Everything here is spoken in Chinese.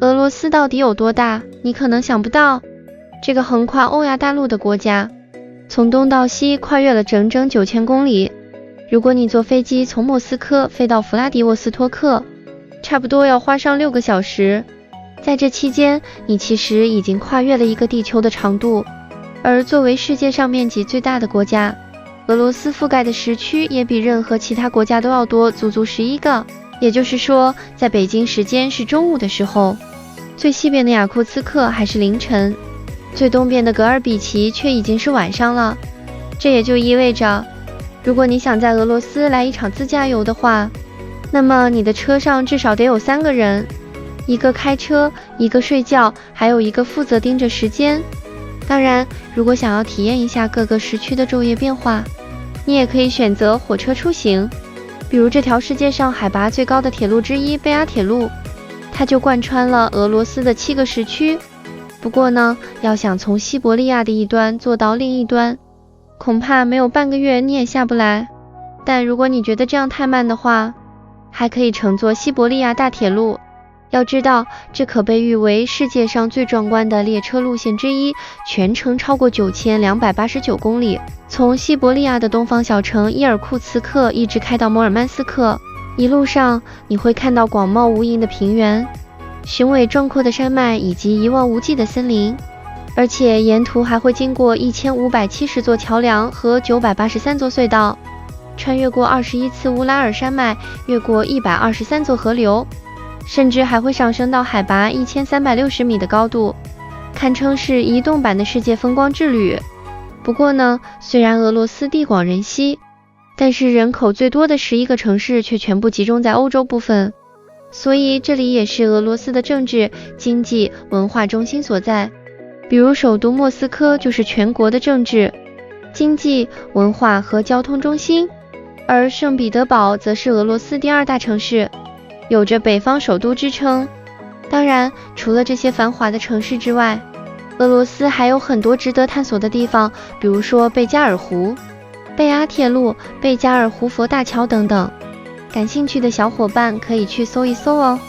俄罗斯到底有多大？你可能想不到，这个横跨欧亚大陆的国家，从东到西跨越了整整9000公里。如果你坐飞机从莫斯科飞到弗拉迪沃斯托克，差不多要花上6个小时。在这期间，你其实已经跨越了一个地球的长度。而作为世界上面积最大的国家，俄罗斯覆盖的时区也比任何其他国家都要多，足足11个。也就是说，在北京时间是中午的时候，最西边的雅库茨克还是凌晨，最东边的格尔比奇却已经是晚上了。这也就意味着，如果你想在俄罗斯来一场自驾游的话，那么你的车上至少得有3个人，一个开车，一个睡觉，还有一个负责盯着时间。当然，如果想要体验一下各个时区的昼夜变化，你也可以选择火车出行。比如这条世界上海拔最高的铁路之一贝阿铁路，它就贯穿了俄罗斯的7个时区。不过呢，要想从西伯利亚的一端坐到另一端，恐怕没有半个月你也下不来。但如果你觉得这样太慢的话，还可以乘坐西伯利亚大铁路。要知道，这可被誉为世界上最壮观的列车路线之一，全程超过9289公里，从西伯利亚的东方小城伊尔库茨克一直开到摩尔曼斯克。一路上你会看到广袤无垠的平原、雄伟壮阔的山脉以及一望无际的森林，而且沿途还会经过1570座桥梁和983座隧道，穿越过21次乌拉尔山脉，越过123座河流，甚至还会上升到海拔1360米的高度，堪称是移动版的世界风光之旅。不过呢，虽然俄罗斯地广人稀，但是人口最多的11个城市却全部集中在欧洲部分，所以这里也是俄罗斯的政治、经济、文化中心所在。比如首都莫斯科就是全国的政治、经济、文化和交通中心，而圣彼得堡则是俄罗斯第2大城市，有着北方首都之称。当然，除了这些繁华的城市之外，俄罗斯还有很多值得探索的地方，比如说贝加尔湖、贝阿铁路、贝加尔湖佛大桥等等。感兴趣的小伙伴可以去搜一搜哦。